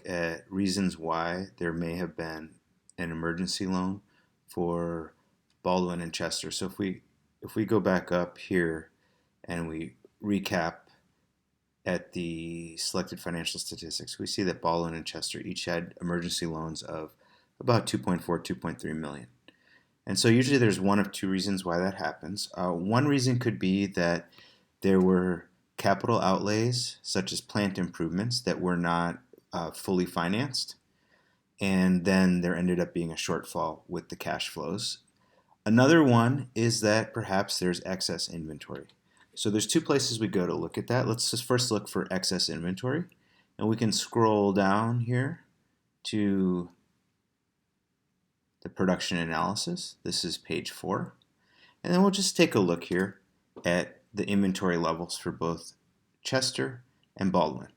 at reasons why there may have been an emergency loan for Baldwin and Chester. So if we go back up here and we recap at the selected financial statistics, we see that Baldwin and Chester each had emergency loans of about 2.4, 2.3 million. And so usually there's one of two reasons why that happens. One reason could be that there were capital outlays, such as plant improvements, that were not fully financed, and then there ended up being a shortfall with the cash flows. Another one is that perhaps there's excess inventory. So there's two places we go to look at that. Let's just first look for excess inventory, and we can scroll down here to the production analysis. This is page 4. And then we'll just take a look here at the inventory levels for both Chester and Baldwin.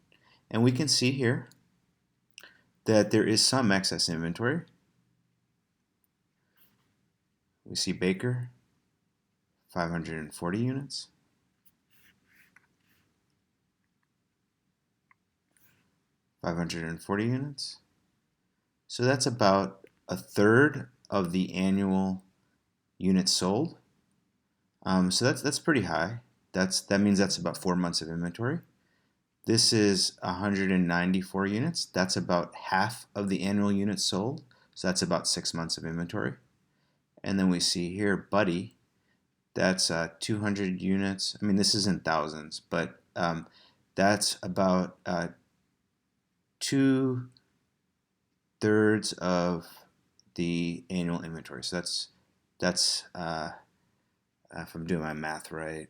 And we can see here that there is some excess inventory. We see Baker, 540 units. 540 units. So that's about a third of the annual units sold. So that's pretty high. That means that's about 4 months of inventory. This is 194 units. That's about half of the annual units sold. So that's about 6 months of inventory. And then we see here Buddy. That's 200 units. I mean, this isn't thousands, but that's about 2/3 of the annual inventory. So that's if I'm doing my math right.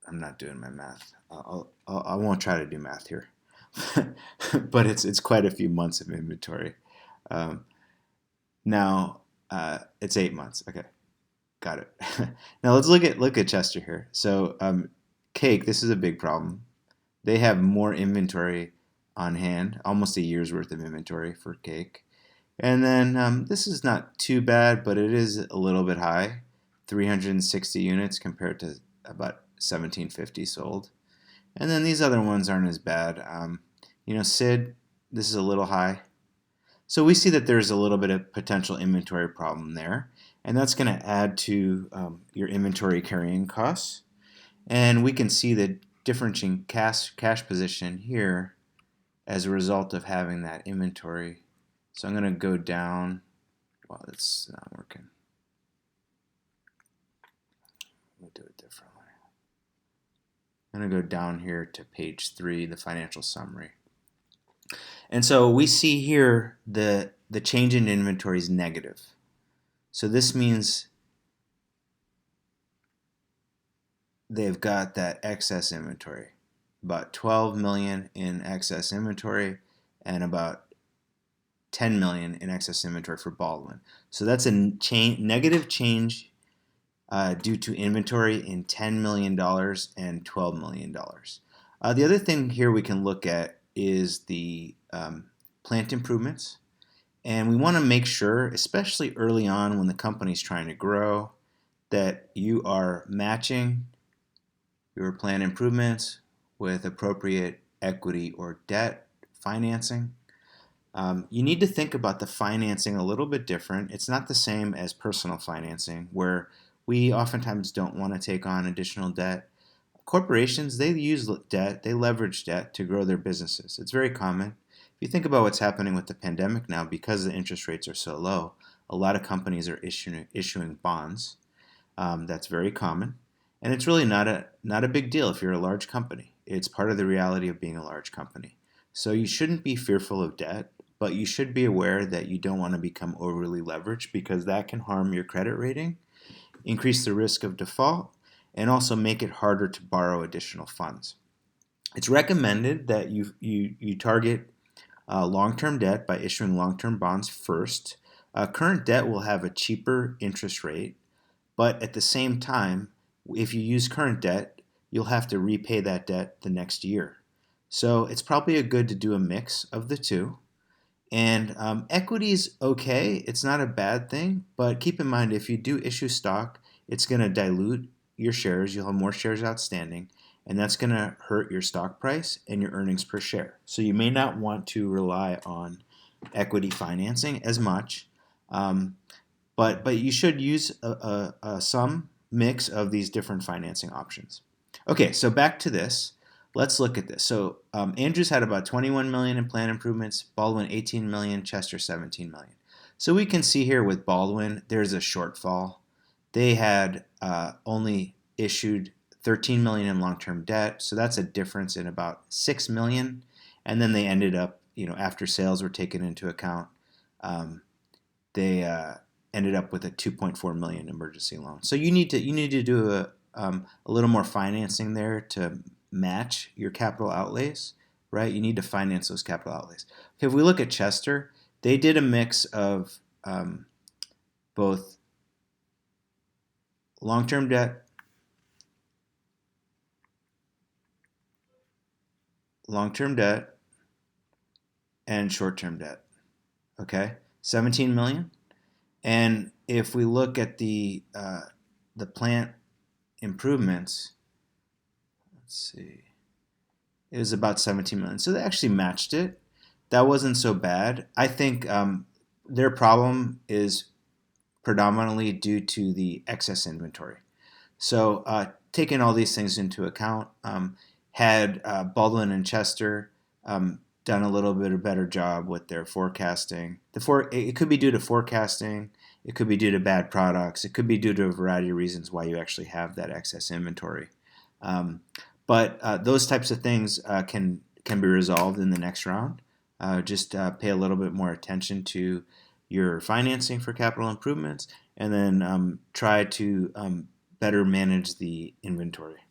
I'm not doing my math. I won't try to do math here, but it's quite a few months of inventory. Now it's 8 months. Okay, got it. Now let's look at Chester here. So Cake, this is a big problem. They have more inventory on hand, almost a year's worth of inventory for Cake. And then this is not too bad, but it is a little bit high, 360 units compared to about 1750 sold. And then these other ones aren't as bad. Sid, this is a little high. So we see that there's a little bit of potential inventory problem there, and that's going to add to your inventory carrying costs. And we can see the differentiating cash position here as a result of having that inventory. So I'm going to go down. Well, it's not working. We'll do it differently. I'm going to go down here to page 3, the financial summary. And so we see here the change in inventory is negative. So this means they've got that excess inventory, about 12 million in excess inventory and about 10 million in excess inventory for Baldwin. So that's a negative change due to inventory in $10 million and $12 million. The other thing here we can look at is the plant improvements. And we want to make sure, especially early on when the company's trying to grow, that you are matching your plant improvements with appropriate equity or debt financing. You need to think about the financing a little bit different. It's not the same as personal financing, where we oftentimes don't want to take on additional debt. Corporations, they use debt, they leverage debt to grow their businesses. It's very common. If you think about what's happening with the pandemic now, because the interest rates are so low, a lot of companies are issuing bonds. That's very common. And it's really not a big deal if you're a large company. It's part of the reality of being a large company. So you shouldn't be fearful of debt, but you should be aware that you don't want to become overly leveraged, because that can harm your credit rating, increase the risk of default, and also make it harder to borrow additional funds. It's recommended that you target long-term debt by issuing long-term bonds first. Current debt will have a cheaper interest rate, but at the same time, if you use current debt, you'll have to repay that debt the next year. So it's probably good to do a mix of the two. And equity is okay. It's not a bad thing, but keep in mind, if you do issue stock, it's going to dilute your shares. You'll have more shares outstanding, and that's going to hurt your stock price and your earnings per share. So you may not want to rely on equity financing as much, but you should use some mix of these different financing options. Okay, so back to this. Let's look at this. So Andrews had about 21 million in plan improvements, Baldwin 18 million, Chester 17 million. So we can see here with Baldwin, there's a shortfall. They had only issued 13 million in long-term debt, so that's a difference in about 6 million. And then they ended up, after sales were taken into account, they ended up with a 2.4 million emergency loan. So you need to do a little more financing there to match your capital outlays, right? You need to finance those capital outlays. Okay, if we look at Chester, they did a mix of both long-term debt, and short-term debt. Okay, 17 million. And if we look at the plant improvements, let's see, it was about 17 million. So they actually matched it. That wasn't so bad. I think their problem is predominantly due to the excess inventory. So taking all these things into account, had Baldwin and Chester done a little bit of better job with their forecasting. It could be due to forecasting. It could be due to bad products. It could be due to a variety of reasons why you actually have that excess inventory. But those types of things can be resolved in the next round. Just pay a little bit more attention to your financing for capital improvements, and then try to better manage the inventory.